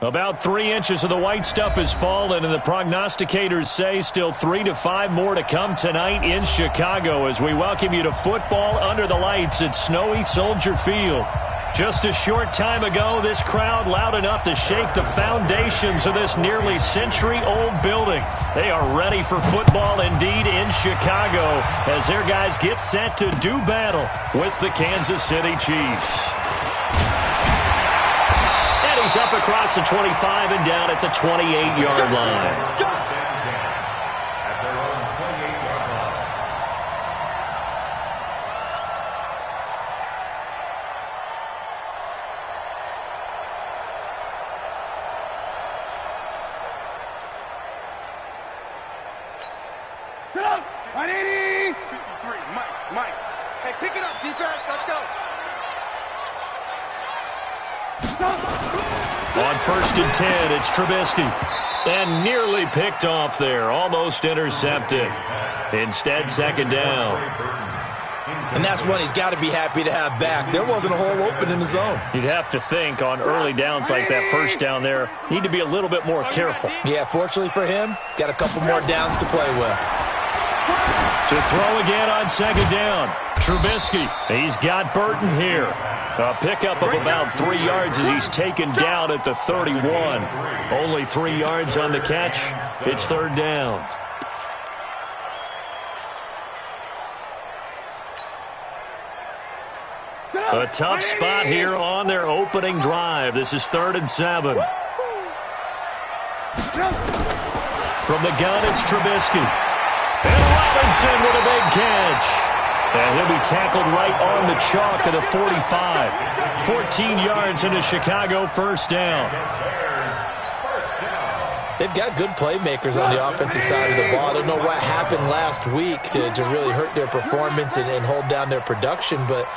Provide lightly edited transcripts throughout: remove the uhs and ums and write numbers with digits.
About 3 inches of the white stuff has fallen, and the prognosticators say still 3 to 5 more to come tonight in Chicago as we welcome you to football under the lights at snowy Soldier Field. Just a short time ago, this crowd loud enough to shake the foundations of this nearly century-old building. They are ready for football indeed in Chicago as their guys get set to do battle with the Kansas City Chiefs. And he's up across the 25 and down at the 28-yard line. On 1st and 10, it's Trubisky. And nearly picked off there, almost intercepted. Instead, 2nd down. And that's one he's got to be happy to have back. There wasn't a hole open in the zone. You'd have to think on early downs like that 1st down there, need to be a little bit more careful. Yeah, fortunately for him, got a couple more downs to play with. To throw again on 2nd down. Trubisky, he's got Burton here. A pickup of about 3 yards as he's taken down at the 31. Only 3 yards on the catch. It's 3rd down. A tough spot here on their opening drive. This is 3rd and 7. From the gun, it's Trubisky. And Robinson with a big catch. And he'll be tackled right on the chalk of the 45. 14 yards into Chicago, 1st down. They've got good playmakers on the offensive side of the ball. I don't know what happened last week to really hurt their performance and hold down their production, but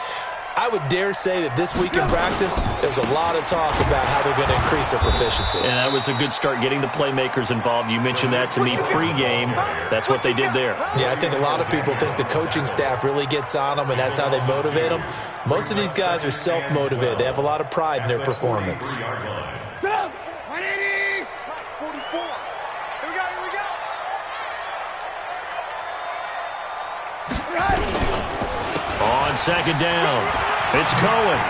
I would dare say that this week in practice, there's a lot of talk about how they're going to increase their proficiency. And that was a good start, getting the playmakers involved. You mentioned that to me pregame. That's what they did there. Yeah, I think a lot of people think the coaching staff really gets on them, and that's how they motivate them. Most of these guys are self-motivated. They have a lot of pride in their performance. On 2nd down, it's Cohen.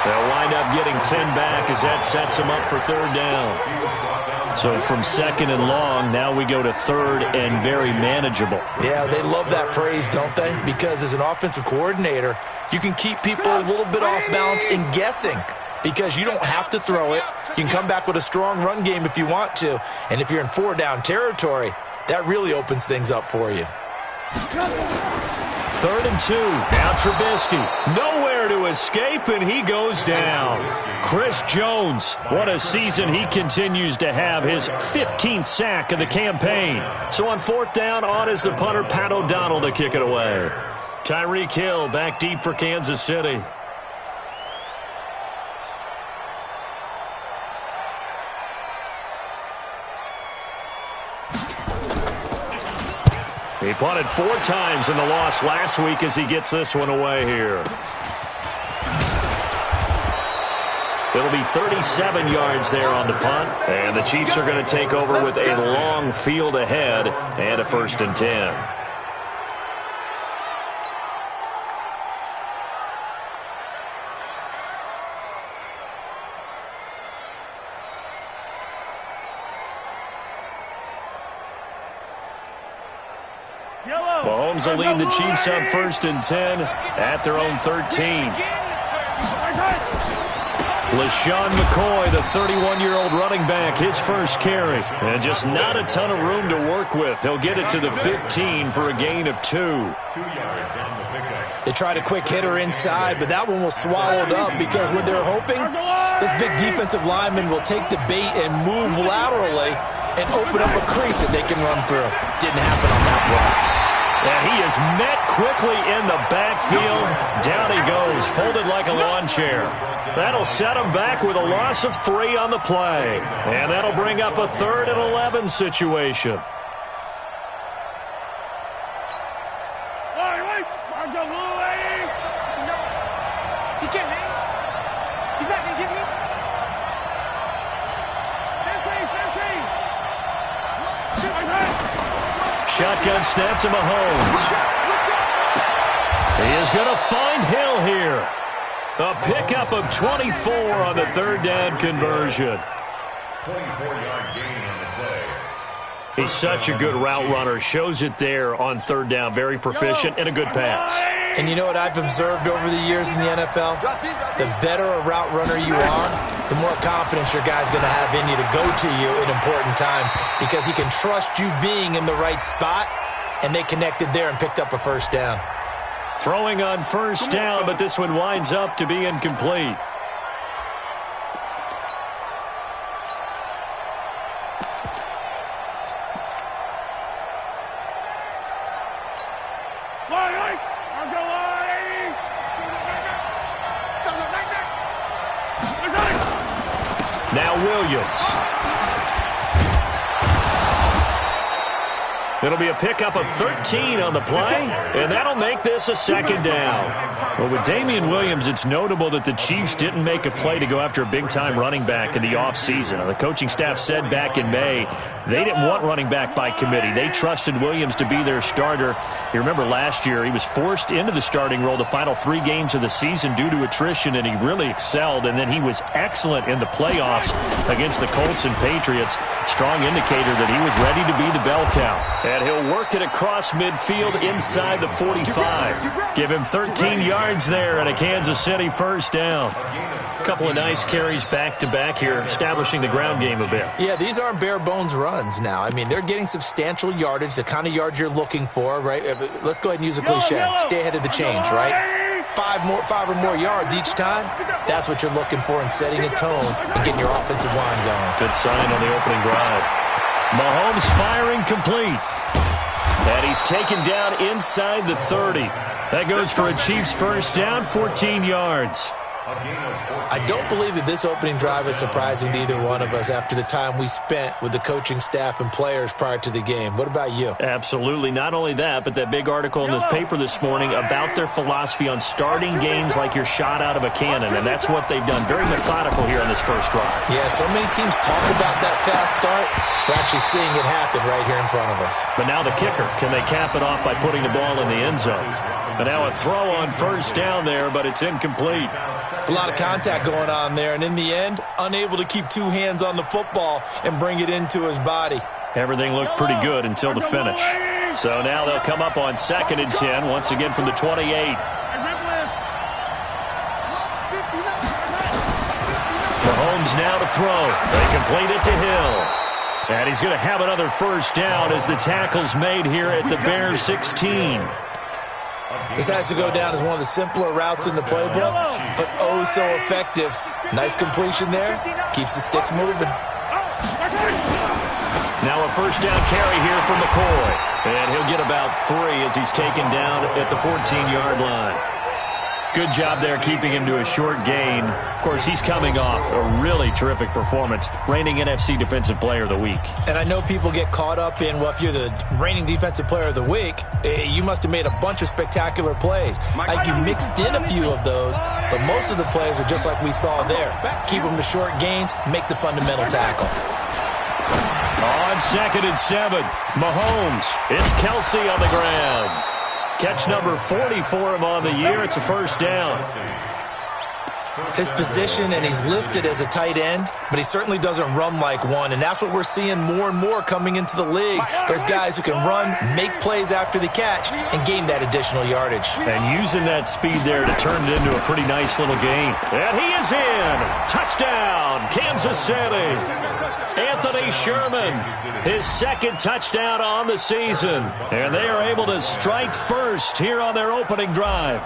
They'll wind up getting 10 back as that sets them up for 3rd down. So from 2nd and long, now we go to 3rd and very manageable. Yeah, they love that phrase, don't they? Because as an offensive coordinator, you can keep people a little bit off balance and guessing because you don't have to throw it. You can come back with a strong run game if you want to. And if you're in 4-down territory, that really opens things up for you. 3rd and 2. Now Trubisky. Nowhere to escape, and he goes down. Chris Jones. What a season he continues to have. His 15th sack of the campaign. So on 4th down, on is the punter, Pat O'Donnell, to kick it away. Tyreek Hill back deep for Kansas City. He punted 4 times in the loss last week as he gets this one away here. It'll be 37 yards there on the punt, and the Chiefs are going to take over with a long field ahead and a 1st and 10. Mahomes will lead the Chiefs up 1st and 10 at their own 13. LaShawn McCoy, the 31-year-old running back, his first carry. And just not a ton of room to work with. He'll get it to the 15 for a gain of 2. They tried a quick hitter inside, but that one was swallowed up because when they're hoping, this big defensive lineman will take the bait and move laterally and open up a crease that they can run through. Didn't happen on that play. And he is met quickly in the backfield. Down he goes, folded like a lawn chair. That'll set him back with a loss of 3 on the play. And that'll bring up a 3rd and 11 situation. He can't hang. He's not going to get me. shotgun snap to Mahomes. He is going to find Hill here. A pickup of 24 on the third down conversion. 24-yard gain on the play. He's such a good route runner. Shows it there on third down. Very proficient and a good pass. And you know what I've observed over the years in the NFL? The better a route runner you are, the more confidence your guy's going to have in you to go to you in important times because he can trust you being in the right spot, and they connected there and picked up a first down. Throwing on first down, but this one winds up to be incomplete. Now Williams. It'll be a pickup of 13 on the play, and that'll make this a second down. Well, with Damian Williams, it's notable that the Chiefs didn't make a play to go after a big-time running back in the offseason. The coaching staff said back in May they didn't want running back by committee. They trusted Williams to be their starter. You remember last year he was forced into the starting role the final 3 games of the season due to attrition, and he really excelled, and then he was excellent in the playoffs against the Colts and Patriots. Strong indicator that he was ready to be the bell cow. And he'll work it across midfield inside the 45. Give him 13 yards there and a Kansas City first down. A couple of nice carries back-to-back here, establishing the ground game a bit. Yeah, these aren't bare-bones runs now. I mean, they're getting substantial yardage, the kind of yards you're looking for, right? Let's go ahead and use a cliche. Stay ahead of the change, right? 5 or more yards each time, that's what you're looking for in setting a tone and getting your offensive line going. Good sign on the opening drive. Mahomes firing complete. And he's taken down inside the 30. That goes for a Chiefs first down, 14 yards. I don't believe that this opening drive is surprising to either one of us after the time we spent with the coaching staff and players prior to the game. What about you? Absolutely. Not only that, but that big article in the paper this morning about their philosophy on starting games like you're shot out of a cannon, and that's what they've done. Very methodical here on this first drive. Yeah, so many teams talk about that fast start. We're actually seeing it happen right here in front of us. But now the kicker. Can they cap it off by putting the ball in the end zone? But now a throw on first down there, but it's incomplete. It's a lot of contact going on there, and in the end, unable to keep 2 hands on the football and bring it into his body. Everything looked pretty good until the finish. So now they'll come up on 2nd and 10, once again from the 28. Mahomes now to throw. They complete it to Hill. And he's going to have another first down as the tackle's made here at the Bears 16. This has to go down as one of the simpler routes in the playbook, but oh so effective. Nice completion there. Keeps the sticks moving. Now a first down carry here from McCoy. And he'll get about 3 as he's taken down at the 14-yard line. Good job there keeping him to a short gain. Of course, he's coming off a really terrific performance, reigning NFC Defensive Player of the Week. And I know people get caught up in, well, if you're the reigning Defensive Player of the Week, you must have made a bunch of spectacular plays. Like you mixed in a few of those, but most of the plays are just like we saw there. Keep them to short gains, make the fundamental tackle. On 2nd and 7, Mahomes. It's Kelsey on the ground. Catch number 40 for him on the year. It's a first down. His position, and he's listed as a tight end, but he certainly doesn't run like one, and that's what we're seeing more and more coming into the league. Those guys who can run, make plays after the catch, and gain that additional yardage. And using that speed there to turn it into a pretty nice little game. And he is in. Touchdown, Kansas City. Anthony Sherman, his 2nd touchdown on the season. And they are able to strike first here on their opening drive.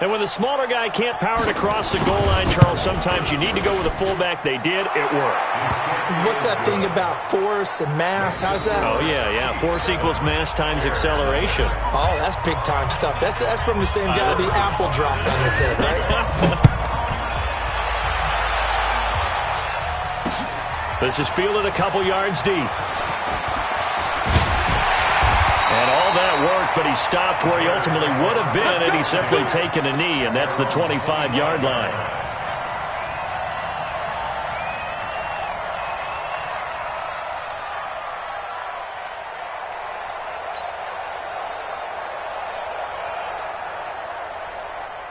And when the smaller guy can't power it across the goal line, Charles, sometimes you need to go with a fullback. They did. It worked. What's that thing about force and mass? How's that? Oh, yeah. Force equals mass times acceleration. Oh, that's big-time stuff. That's from the same guy the apple dropped on his head, right? This is fielded a couple yards deep. And all that worked, but he stopped where he ultimately would have been had he simply taken a knee, and that's the 25-yard line.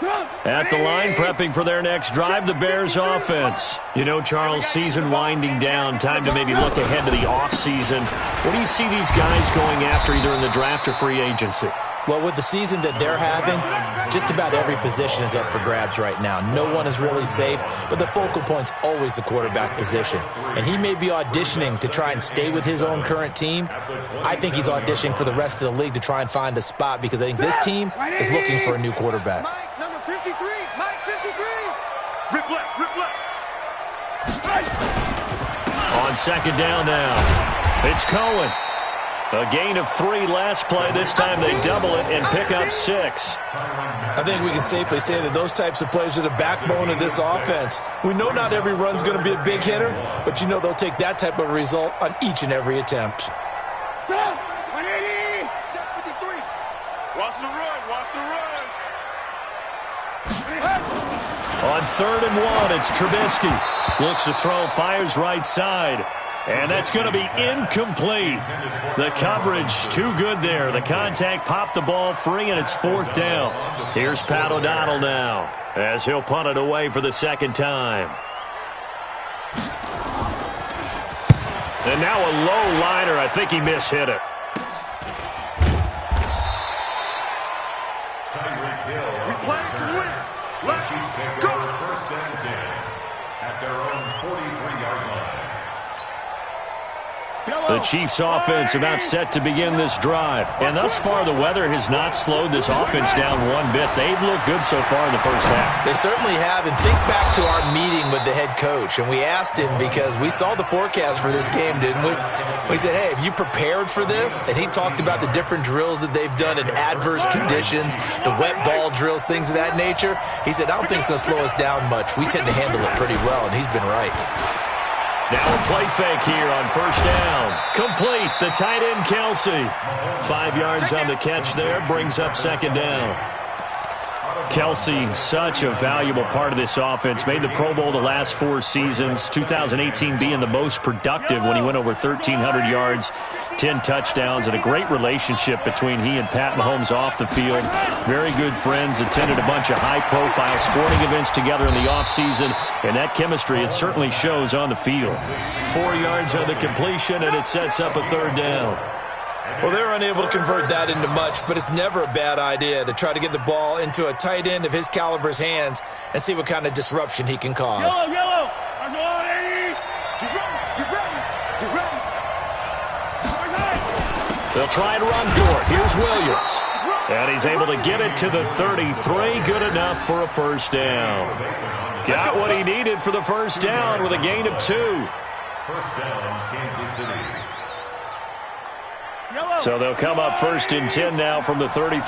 At the line, prepping for their next drive, the Bears offense. You know, Charles, season winding down, time to maybe look ahead to the offseason. What do you see these guys going after either in the draft or free agency? Well, with the season that they're having, just about every position is up for grabs right now. No one is really safe, but the focal point's always the quarterback position. And he may be auditioning to try and stay with his own current team. I think he's auditioning for the rest of the league to try and find a spot because I think this team is looking for a new quarterback. Mike, number 53. Mike, 53. Rip left, rip left. On second down now, it's Cohen. A gain of 3 last play. This time they double it and pick up 6. I think we can safely say that those types of plays are the backbone of this offense. We know not every run's going to be a big hitter, but you know they'll take that type of result on each and every attempt. 180. Check 53. Watch the run, watch the run. On 3rd and 1, it's Trubisky. Looks to throw, fires right side. And that's going to be incomplete. The coverage too good there. The contact popped the ball free, and it's 4th down. Here's Pat O'Donnell now as he'll punt it away for the second time. And now a low liner. I think he mishit it. We play to win. Let's go. First and 10 at their own 43-yard line. The Chiefs' offense about set to begin this drive. And thus far, the weather has not slowed this offense down one bit. They've looked good so far in the first half. They certainly have. And think back to our meeting with the head coach. And we asked him because we saw the forecast for this game, didn't we? We said, hey, have you prepared for this? And he talked about the different drills that they've done in adverse conditions, the wet ball drills, things of that nature. He said, I don't think it's going to slow us down much. We tend to handle it pretty well, and he's been right. Now a play fake here on first down. Complete. The tight end, Kelsey. 5 yards on the catch there. Brings up second down. Kelsey, such a valuable part of this offense. Made the Pro Bowl the last 4 seasons. 2018 being the most productive when he went over 1,300 yards, 10 touchdowns, and a great relationship between he and Pat Mahomes off the field. Very good friends. Attended a bunch of high-profile sporting events together in the offseason. And that chemistry, it certainly shows on the field. 4 yards on the completion, and it sets up a 3rd down. Well, they're unable to convert that into much, but it's never a bad idea to try to get the ball into a tight end of his caliber's hands and see what kind of disruption he can cause. Yellow. Get ready. Get ready. Get ready. They'll try and run for it. Here's Williams. And he's able to get it to the 33. Good enough for a first down. Got what he needed for the first down with a gain of 2. First down, Kansas City. So they'll come up 1st and 10 now from the 33.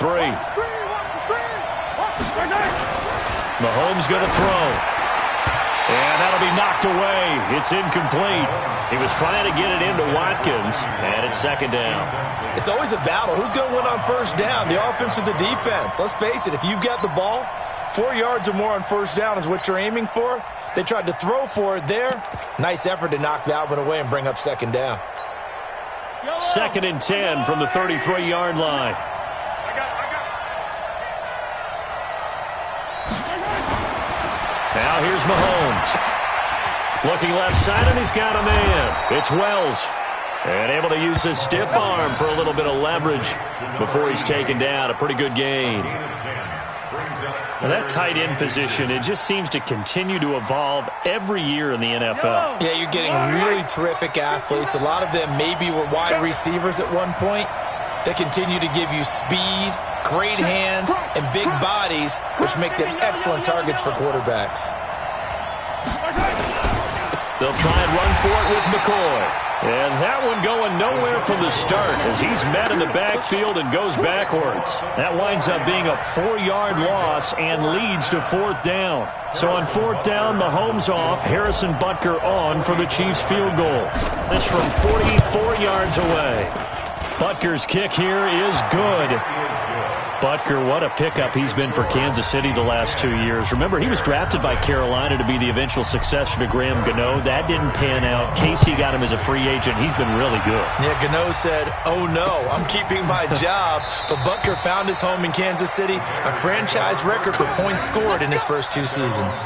Mahomes going to throw. And that'll be knocked away. It's incomplete. He was trying to get it into Watkins, and it's second down. It's always a battle. Who's going to win on first down, the offense or the defense? Let's face it, if you've got the ball, 4 yards or more on first down is what you're aiming for. They tried to throw for it there. Nice effort to knock that one away and bring up second down. 2nd and 10 from the 33-yard line. Now here's Mahomes. Looking left side, and he's got a man. It's Wells. And able to use his stiff arm for a little bit of leverage before he's taken down. A pretty good gain. Now that tight end position, it just seems to continue to evolve every year in the NFL. Yeah, you're getting really terrific athletes. A lot of them maybe were wide receivers at one point. They continue to give you speed, great hands, and big bodies, which make them excellent targets for quarterbacks. They'll try and run for it with McCoy. And that one going nowhere from the start as he's met in the backfield and goes backwards. That winds up being a 4-yard loss and leads to 4th down. So on 4th down, Mahomes off, Harrison Butker on for the Chiefs field goal. This from 44 yards away. Butker's kick here is good. Butker, what a pickup he's been for Kansas City the last 2 years. Remember, he was drafted by Carolina to be the eventual successor to Graham Gano. That didn't pan out. Casey got him as a free agent. He's been really good. Yeah, Gano said, oh no, I'm keeping my job. But Butker found his home in Kansas City, a franchise record for points scored in his first 2 seasons.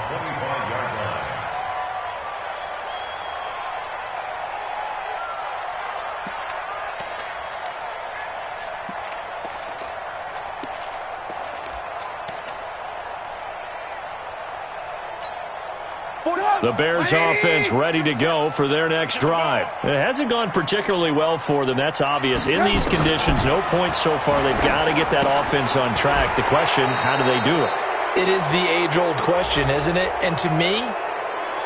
The Bears offense ready to go for their next drive. It hasn't gone particularly well for them. That's obvious. In these conditions, no points so far. They've got to get that offense on track. The question, how do they do it? It is the age-old question, isn't it? And to me,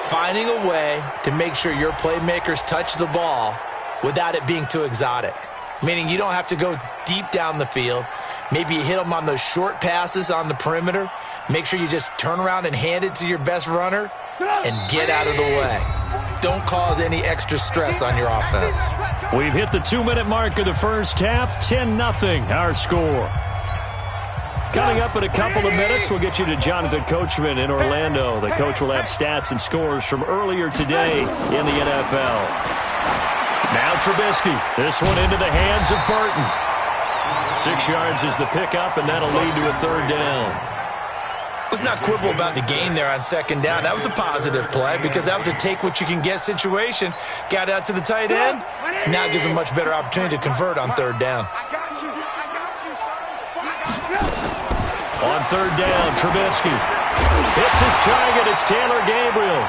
finding a way to make sure your playmakers touch the ball without it being too exotic. Meaning you don't have to go deep down the field. Maybe you hit them on those short passes on the perimeter. Make sure you just turn around and hand it to your best runner and get out of the way. Don't cause any extra stress on your offense. We've hit the 2-minute mark of the first half. 10-0 our score. Coming up in a couple of minutes, we'll get you to Jonathan Coachman in Orlando. The coach will have stats and scores from earlier today in the NFL. Now Trubisky. This one into the hands of Burton. 6 yards is the pickup, and that'll lead to a third down. Let's not quibble about the gain there on second down. That was a positive play because that was a take-what-you-can-get situation. Got out to the tight end. Now gives him a much better opportunity to convert on third down. On third down, Trubisky hits his target. It's Taylor Gabriel.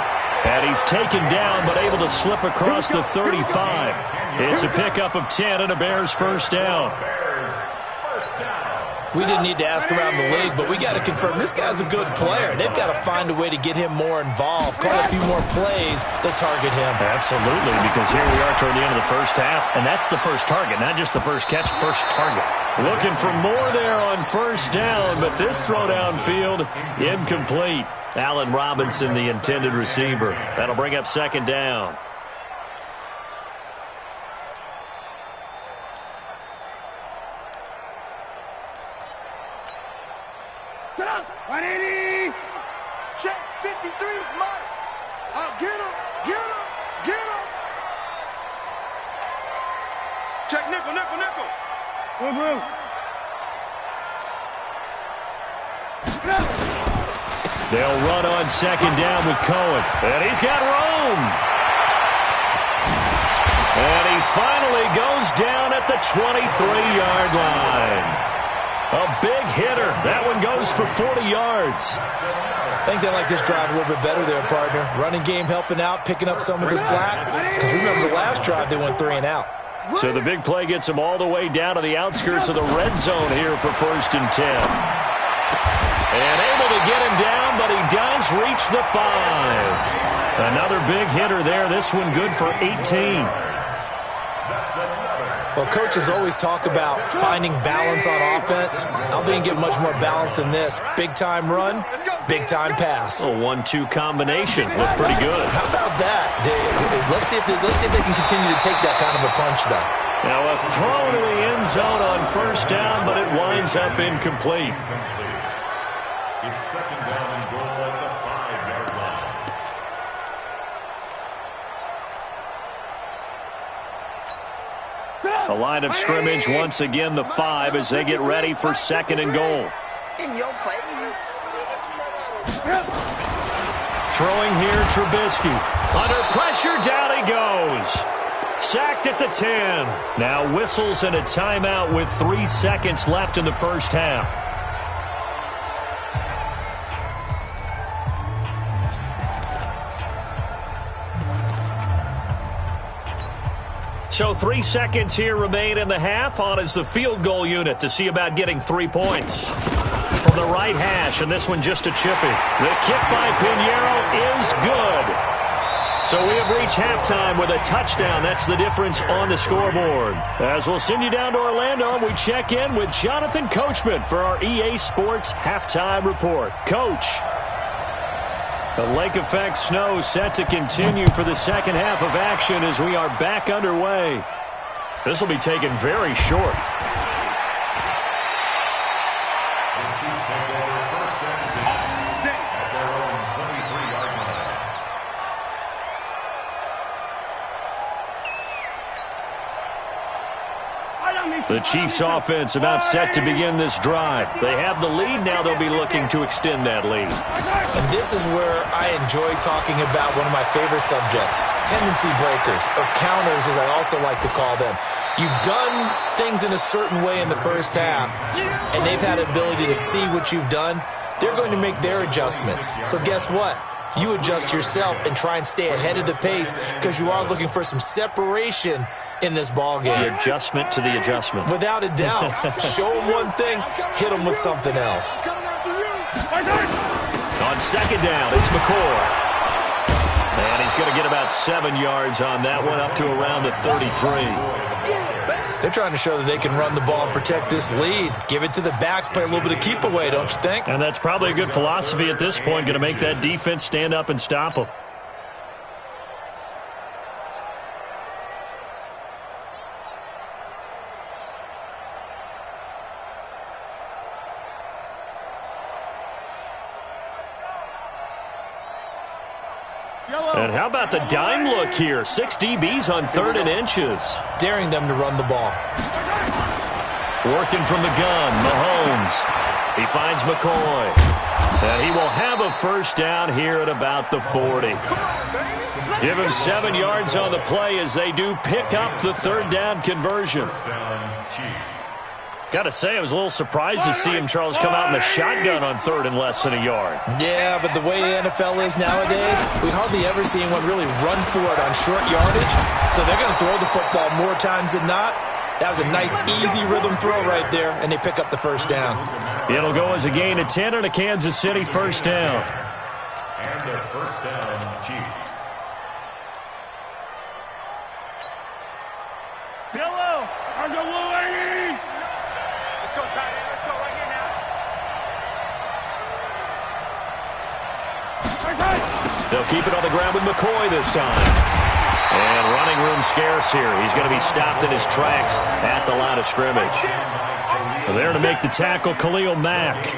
And he's taken down but able to slip across the 35. It's a pickup of 10 and a Bears first down. We didn't need to ask around the league, but we got to confirm this guy's a good player. They've got to find a way to get him more involved, call a few more plays that target him. Absolutely, because here we are toward the end of the first half, and that's the first target, not just the first catch, first target. Looking for more there on first down, but this throw downfield, incomplete. Allen Robinson, the intended receiver. That'll bring up second down. Get up! 180! Check 53 is mine. Get him! Get him! Get him! Check nickel, nickel, nickel. Boo. They'll run on second down with Cohen. And he's got room. And he finally goes down at the 23-yard line. A big hitter. That one goes for 40 yards. I think they like this drive a little bit better there, partner. Running game helping out, picking up some of the slack. Because remember, the last drive they went 3 and out. So the big play gets him all the way down to the outskirts of the red zone here for 1st and 10. And able to get him down, but he does reach the 5. Another big hitter there. This one good for 18. Well, coaches always talk about finding balance on offense. I don't think you get much more balance than this. Big-time run, big-time pass. A 1-2 combination. Looked pretty good. How about that? Let's see if they can continue to take that kind of a punch, though. Now a throw to the end zone on first down, but it winds up incomplete. It's second down and goal at the 5-yard line. The line of scrimmage, once again, the 5 as they get ready for 2nd and goal. In your face. Throwing here, Trubisky. Under pressure, down he goes. Sacked at the 10. Now whistles and a timeout with 3 seconds left in the first half. So 3 seconds here remain in the half. On is the field goal unit to see about getting 3 points. From the right hash, and this one just a chippy. The kick by Pinheiro is good. So we have reached halftime with a touchdown. That's the difference on the scoreboard. As we'll send you down to Orlando, we check in with Jonathan Coachman for our EA Sports Halftime Report. Coach. The lake effect snow set to continue for the second half of action as we are back underway. This will be taken very short. The Chiefs offense about set to begin this drive. They have the lead. Now they'll be looking to extend that lead. And this is where I enjoy talking about one of my favorite subjects, tendency breakers, or counters as I also like to call them. You've done things in a certain way in the first half, and they've had the ability to see what you've done. They're going to make their adjustments. So guess what? You adjust yourself and try and stay ahead of the pace because you are looking for some separation in this ball game. The adjustment to the adjustment. Without a doubt. Show them one thing, hit them with something else. On second down, it's McCoy. And he's going to get about 7 yards on that one, up to around the 33. They're trying to show that they can run the ball and protect this lead. Give it to the backs, play a little bit of keep away, don't you think? And that's probably a good philosophy at this point, going to make that defense stand up and stop them. And how about the dime look here? 6 DBs on 3rd and inches. Daring them to run the ball. Working from the gun, Mahomes. He finds McCoy. And he will have a first down here at about the 40. Give him 7 yards on the play as they do pick up the 3rd down conversion. Got to say, I was a little surprised to see him, Charles, come out in a shotgun on 3rd and less than a yard. Yeah, but the way the NFL is nowadays, we hardly ever see anyone really run for it on short yardage. So they're going to throw the football more times than not. That was a nice, easy rhythm throw right there, and they pick up the first down. It'll go as a gain of 10 and a Kansas City first down. And their first down, Chiefs. Yellow, on the lane. Let's go, tight end. Let's go right here now. They'll keep it on the ground with McCoy this time. And running room scarce here. He's going to be stopped in his tracks at the line of scrimmage. There to make the tackle, Khalil Mack.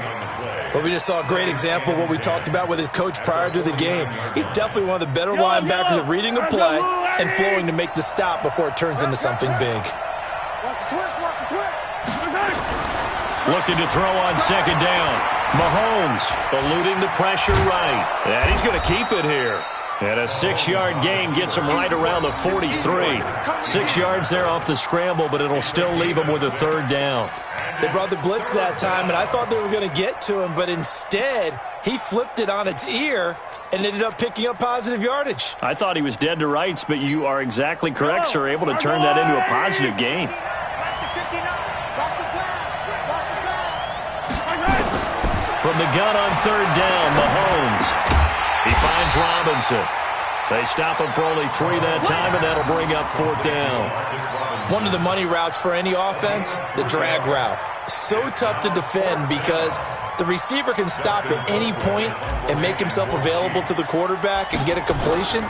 Well, we just saw a great example of what we talked about with his coach prior to the game. He's definitely one of the better linebackers at reading a play and flowing to make the stop before it turns into something big. Watch the twist, watch the twist. Looking to throw on second down. Mahomes eluding the pressure right. And he's going to keep it here. And a 6-yard gain gets him right around the 43. 6 yards there off the scramble, but it'll still leave him with a 3rd down. They brought the blitz that time, and I thought they were going to get to him, but instead he flipped it on its ear and ended up picking up positive yardage. I thought he was dead to rights, but you are exactly correct, sir. Able to turn that into a positive gain. From the gun on 3rd down, Mahomes. He finds Robinson. They stop him for only 3 that time, and that'll bring up 4th down. One of the money routes for any offense, the drag route. So tough to defend because the receiver can stop at any point and make himself available to the quarterback and get a completion.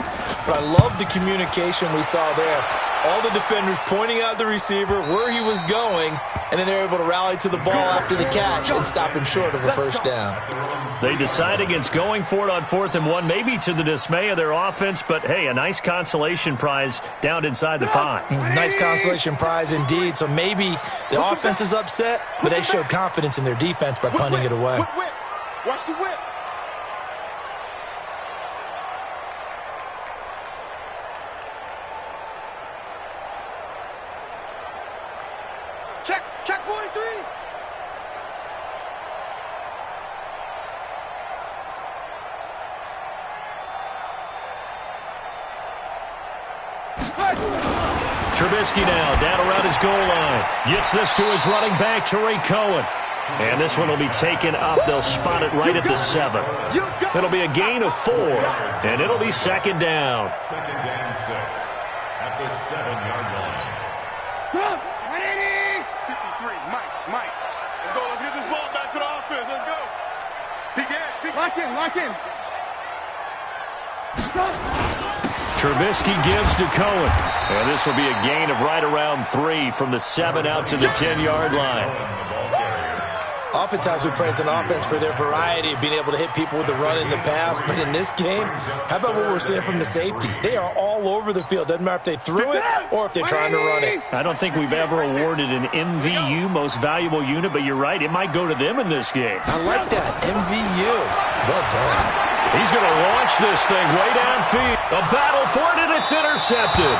But I love the communication we saw there. All the defenders pointing out the receiver, where he was going, and then they're able to rally to the ball after the catch and stop him short of a first down. They decide against going for it on 4th and 1, maybe to the dismay of their offense, but hey, a nice consolation prize down inside the 5. Nice consolation prize indeed. So maybe the offense is upset, but they showed confidence in their defense by punting it away. Watch the whip. Check 43. Trubisky now down around his goal line. Gets this to his running back, Tariq Cohen. And this one will be taken up. They'll spot it right at the 7. It'll be a gain of 4, and it'll be 2nd down. 2nd down 6 at the 7-yard line. 53, Mike. Let's go. Let's get this ball back to the offense. Let's go. Lock in. Trubisky gives to Cohen. And this will be a gain of right around 3 from the 7 out to the 10-yard line. Oftentimes we praise an offense for their variety of being able to hit people with the run in the pass, but in this game, how about what we're seeing from the safeties? They are all over the field. Doesn't matter if they threw it or if they're trying to run it. I don't think we've ever awarded an MVU, most valuable unit, but you're right, it might go to them in this game. I like that, MVU. Well done. He's going to launch this thing way downfield. A battle for it, and it's intercepted.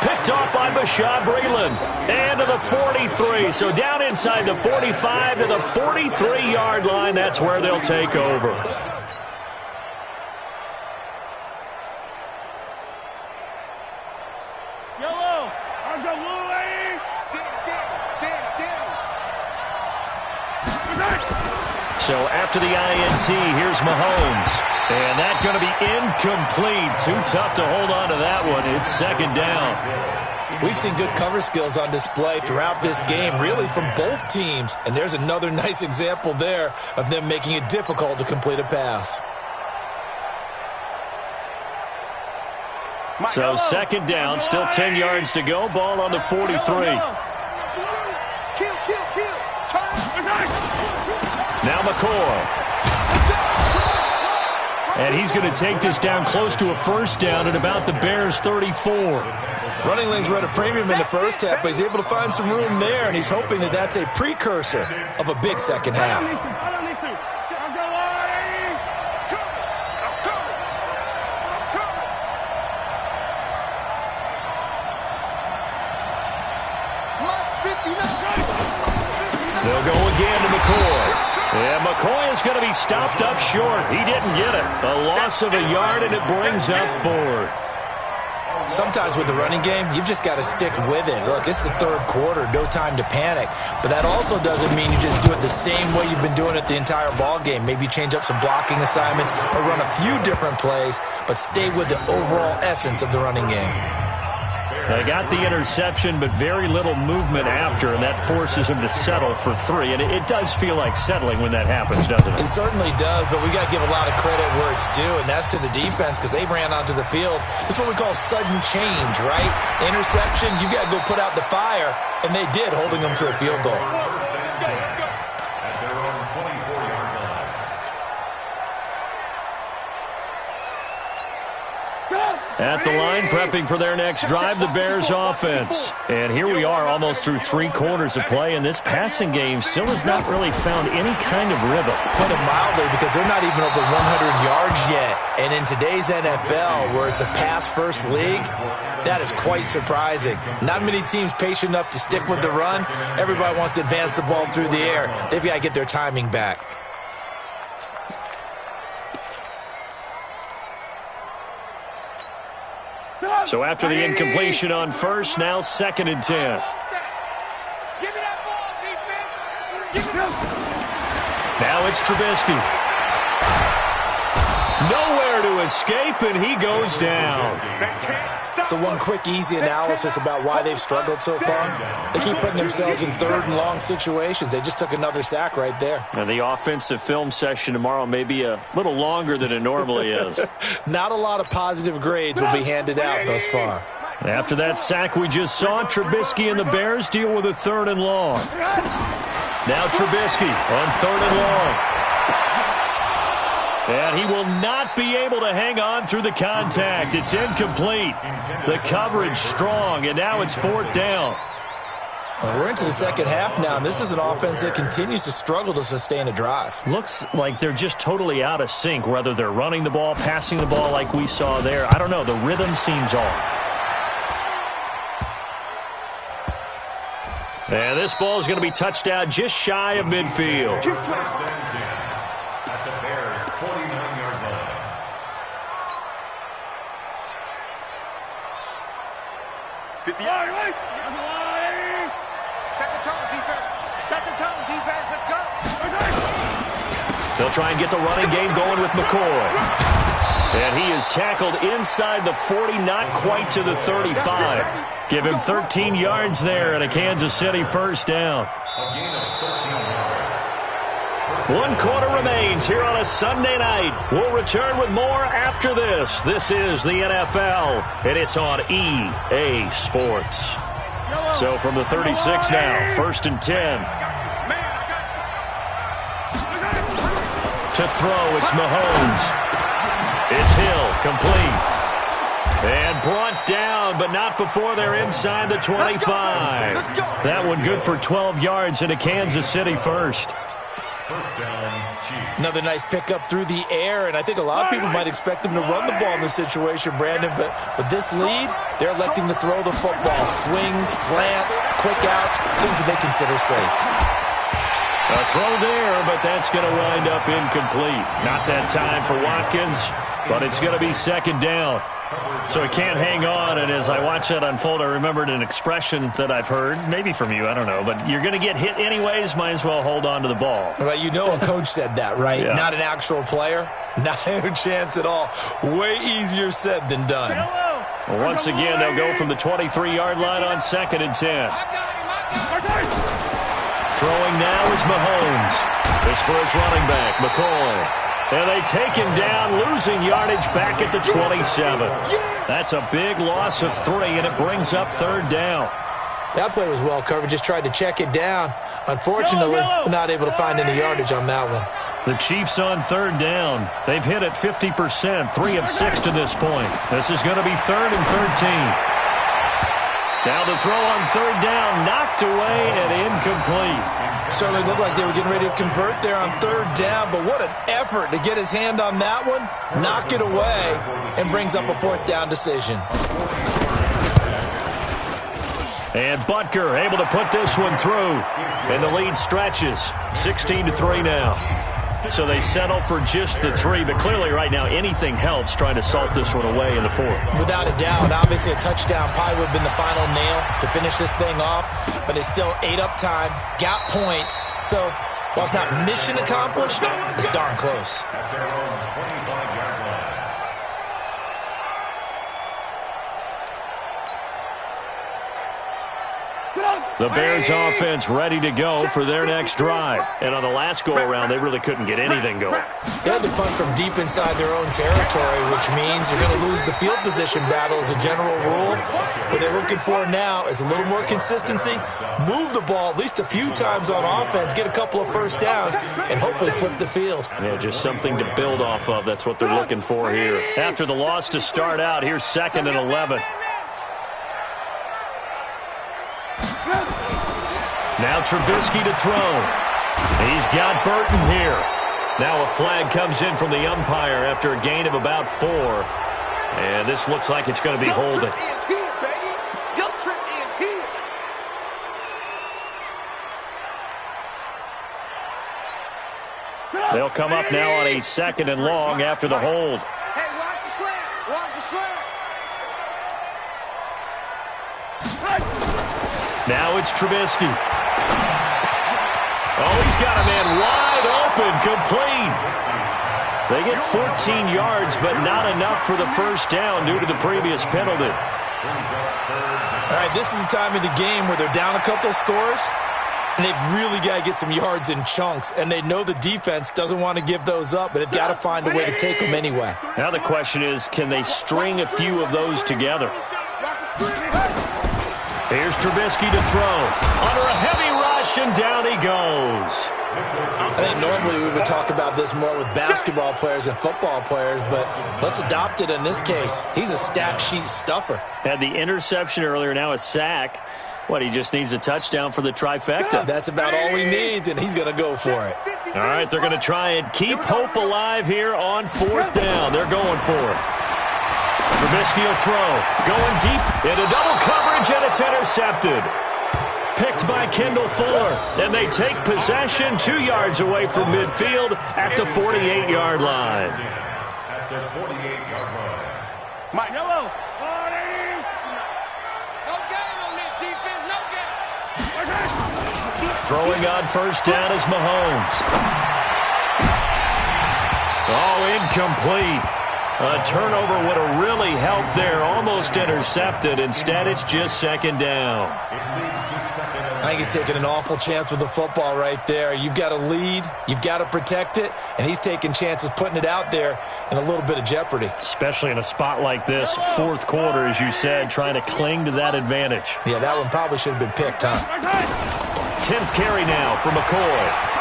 Picked off by Bashaud Breeland. And to the 43. So down inside the 45 to the 43-yard line. That's where they'll take over. Yellow. On the blue lane. So after the INT, here's Mahomes. And that's going to be incomplete. Too tough to hold on to that one. It's second down. We've seen good cover skills on display throughout this game, really from both teams. And there's another nice example there of them making it difficult to complete a pass. So second down, still 10 yards to go. Ball on the 43. Now McCoy. And he's going to take this down close to a first down at about the Bears' 34. Running lanes were at a premium in the first half, but he's able to find some room there, and he's hoping that that's a precursor of a big second half. They'll go again to McCoy. And McCoy is going to be stopped up short. He didn't get it. A loss of a yard, and it brings up fourth. Sometimes with the running game, you've just got to stick with it. Look, it's the third quarter, no time to panic. But that also doesn't mean you just do it the same way you've been doing it the entire ball game. Maybe change up some blocking assignments or run a few different plays, but stay with the overall essence of the running game. They got the interception, but very little movement after, and that forces him to settle for three. And it does feel like settling when that happens, doesn't it? It certainly does, but we got to give a lot of credit where it's due, and that's to the defense because they ran onto the field. It's what we call sudden change, right? Interception, you got to go put out the fire, and they did, holding them to a field goal. At the line, prepping for their next drive, the Bears offense. And here we are almost through 3 quarters of play, and this passing game still has not really found any kind of rhythm. Put it mildly, because they're not even over 100 yards yet. And in today's NFL, where it's a pass-first league, that is quite surprising. Not many teams patient enough to stick with the run. Everybody wants to advance the ball through the air. They've got to get their timing back. So after the incompletion on first, now 2nd and 10. Give me that ball, defense. Give me that. Now it's Trubisky. Nowhere to escape, and he goes down. So one quick, easy analysis about why they've struggled so far. They keep putting themselves in 3rd and long situations. They just took another sack right there. And the offensive film session tomorrow may be a little longer than it normally is. Not a lot of positive grades will be handed out thus far. After that sack we just saw, Trubisky and the Bears deal with a 3rd and long. Now Trubisky on 3rd and long. And he will not be able to hang on through the contact. It's incomplete. The coverage strong, and now it's 4th down. Well, we're into the second half now, and this is an offense that continues to struggle to sustain a drive. Looks like they're just totally out of sync, whether they're running the ball, passing the ball like we saw there. I don't know. The rhythm seems off. And this ball is going to be touched out just shy of midfield. At the Bears' 49-yard line. Set the tone, defense. Set the tone, defense. Let's go. They'll try and get the running game going with McCoy. And he is tackled inside the 40, not quite to the 35. Give him 13 yards there and a Kansas City first down. A gain of 13 yards. 1 quarter remains here on a Sunday night. We'll return with more after this. This is the NFL, and it's on EA Sports. So from the 36 now, 1st and 10. To throw, it's Mahomes. It's Hill, complete. And brought down, but not before they're inside the 25. That one good for 12 yards into Kansas City first. First down, Chiefs. Another nice pickup through the air, and I think a lot of people might expect him to run the ball in this situation, Brandon, but with this lead, they're electing to throw the football. Swings, slants, quick outs, things that they consider safe. A throw there, but that's going to wind up incomplete. Not that time for Watkins, but it's going to be second down. So he can't hang on, and as I watch that unfold, I remembered an expression that I've heard, maybe from you, I don't know, but you're going to get hit anyways, might as well hold on to the ball. Well, you know a coach said that, right? Yeah. Not an actual player. Not a chance at all. Way easier said than done. Well, once again, they'll go from the 23-yard line on 2nd and 10. Throwing now is Mahomes. This for his running back, McCoy. And they take him down, losing yardage back at the 27. That's a big loss of 3, and it brings up 3rd down. That play was well covered. Just tried to check it down. Unfortunately, not able to find any yardage on that one. The Chiefs on 3rd down. They've hit it 50%, 3 of 6 to this point. This is going to be 3rd and 13. Now the throw on 3rd down, knocked away and incomplete. Certainly looked like they were getting ready to convert there on 3rd down, but what an effort to get his hand on that one, knock it away, and brings up a 4th down decision. And Butker able to put this one through, and the lead stretches 16-3 now. So they settle for just the 3, but clearly right now anything helps trying to salt this one away in the 4th. Without a doubt, obviously a touchdown probably would have been the final nail to finish this thing off, but it's still ate up time, got points. So while it's not mission accomplished, it's darn close. The Bears offense ready to go for their next drive. And on the last go-around, they really couldn't get anything going. They had to punt from deep inside their own territory, which means you're going to lose the field position battle as a general rule. What they're looking for now is a little more consistency, move the ball at least a few times on offense, get a couple of first downs, and hopefully flip the field. Yeah, just something to build off of. That's what they're looking for here. After the loss to start out, here's 2nd and 11. Now Trubisky to throw. He's got Burton here. Now a flag comes in from the umpire after a gain of about 4. And this looks like it's going to be holding. They'll come up now on a 2nd and long after the hold. Hey, watch the slant. Watch the slant. Now it's Trubisky. Oh, he's got a man wide open, complete. They get 14 yards, but not enough for the first down due to the previous penalty. All right, this is the time of the game where they're down a couple of scores, and they've really got to get some yards in chunks, and they know the defense doesn't want to give those up, but they've got to find a way to take them anyway. Now the question is, can they string a few of those together? Here's Trubisky to throw. Under a heavy rush, and down he goes. I think normally we would talk about this more with basketball players and football players, but let's adopt it in this case. He's a stat sheet stuffer. Had the interception earlier, now a sack. What, he just needs a touchdown for the trifecta. That's about all he needs, and he's going to go for it. All right, they're going to try and keep hope alive here on 4th down. They're going for it. Trubisky will throw. Going deep into double coverage, and it's intercepted. Picked by Kendall Fuller. And they take possession 2 yards away from midfield at the 48-yard line. At the 48-yard line. Mike, hello. No game on this defense. No game. Throwing on 1st down is Mahomes. Oh, incomplete. A turnover would have really helped there. Almost intercepted. Instead, it's just 2nd down. I think he's taking an awful chance with the football right there. You've got to lead. You've got to protect it. And he's taking chances putting it out there in a little bit of jeopardy. Especially in a spot like this, 4th quarter, as you said, trying to cling to that advantage. Yeah, that one probably should have been picked, huh? 10th carry now for McCoy.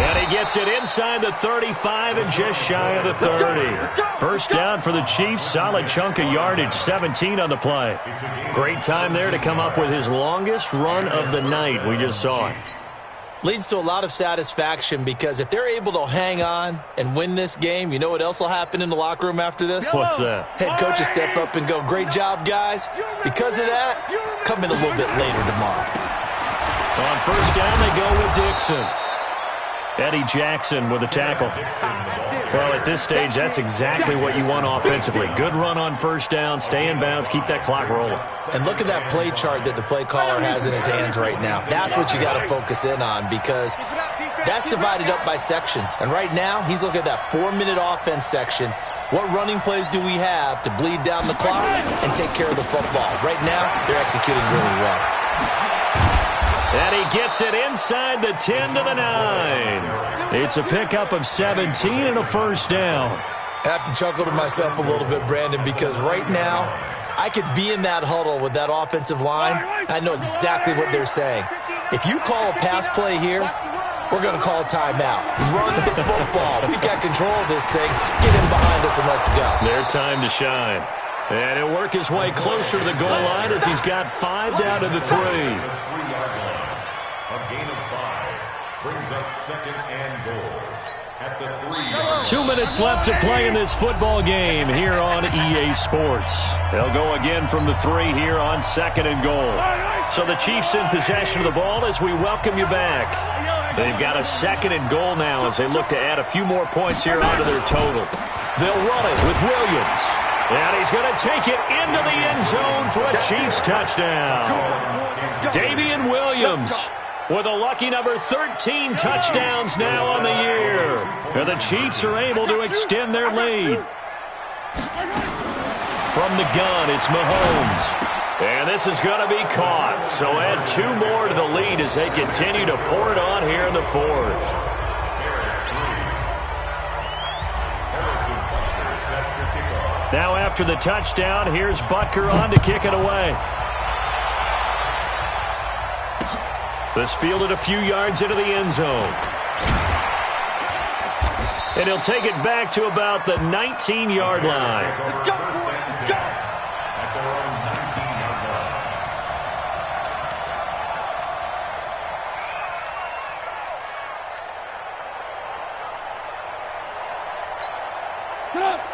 And he gets it inside the 35 and just shy of the 30. First down for the Chiefs. Solid chunk of yardage, 17 on the play. Great time there to come up with his longest run of the night. We just saw it. Leads to a lot of satisfaction because if they're able to hang on and win this game, you know what else will happen in the locker room after this? What's that? Head coach will step up and go, great job, guys. Because of that, come in a little bit later tomorrow. On first down, they go with Dixon. Eddie Jackson with a tackle. Well, at this stage, that's exactly what you want offensively. Good run on first down, stay in bounds, keep that clock rolling. And look at that play chart that the play caller has in his hands right now. That's what you got to focus in on because that's divided up by sections. And right now, he's looking at that 4-minute offense section. What running plays do we have to bleed down the clock and take care of the football? Right now, they're executing really well. And he gets it inside the 10 to the 9. It's a pickup of 17 and a first down. I have to chuckle to myself a little bit, Brandon, because right now I could be in that huddle with that offensive line. I know exactly what they're saying. If you call a pass play here, we're going to call a timeout. Run the football. We've got control of this thing. Get in behind us and let's go. Their time to shine. And he'll work his way closer to the goal line as he's got 5 down to the 3. A gain of 5 brings up second and goal at the 3-yard. 2 minutes left to play in this football game here on EA Sports. They'll go again from the 3 here on second and goal. So the Chiefs in possession of the ball as we welcome you back. They've got a second and goal now as they look to add a few more points here onto their total. They'll run it with Williams. And he's going to take it into the end zone for a Chiefs touchdown. Damian Williams with a lucky number 13 touchdowns now on the year. And the Chiefs are able to extend their lead. From the gun, it's Mahomes. And this is going to be caught. So add 2 more to the lead as they continue to pour it on here in the 4th. Now after the touchdown, here's Butker on to kick it away. This fielded a few yards into the end zone. And he'll take it back to about the 19-yard line. Let's go, boy. Let's go. At their own 19-yard line.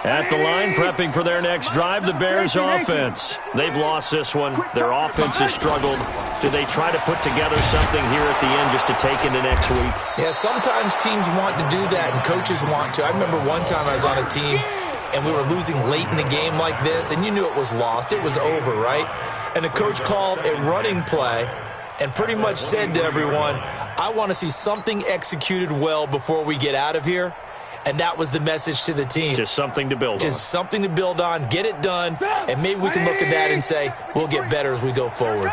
At the line, prepping for their next drive, the Bears offense. They've lost this one. Their offense has struggled. Do they try to put together something here at the end just to take into next week? Yeah, sometimes teams want to do that and coaches want to. I remember one time I was on a team and we were losing late in the game like this, and you knew it was lost. It was over, right? And the coach called a running play and pretty much said to everyone, I want to see something executed well before we get out of here. And that was the message to the team. Just something to build on. Just something to build on, get it done, and maybe we can look at that and say, we'll get better as we go forward.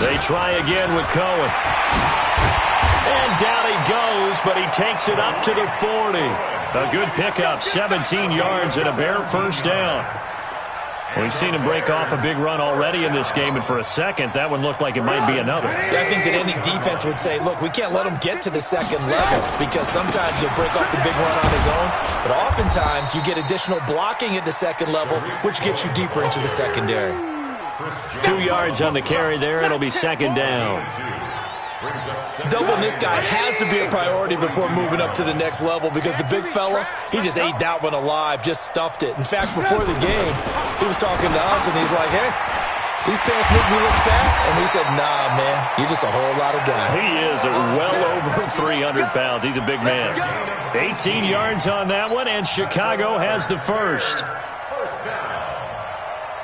They try again with Cohen. And down he goes, but he takes it up to the 40. A good pickup, 17 yards and a Bear first down. We've seen him break off a big run already in this game, and for a second, that one looked like it might be another. I think that any defense would say, look, we can't let him get to the second level because sometimes he'll break off the big run on his own, but oftentimes you get additional blocking at the second level, which gets you deeper into the secondary. 2 yards on the carry there. It'll be second down. Doubling this guy has to be a priority before moving up to the next level because the big fella, he just ate that one alive, just stuffed it. In fact, before the game, he was talking to us, and he's like, hey, these pants make me look fat. And we said, nah, man, you're just a whole lot of guy. He is well over 300 pounds. He's a big man. 18 yards on that one, and Chicago has the first. First down.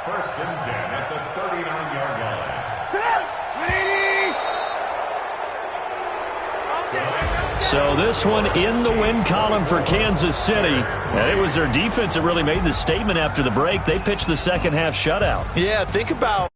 First and 10 at the 39-yard line. So this one in the win column for Kansas City. And it was their defense that really made the statement after the break. They pitched the second half shutout. Yeah, think about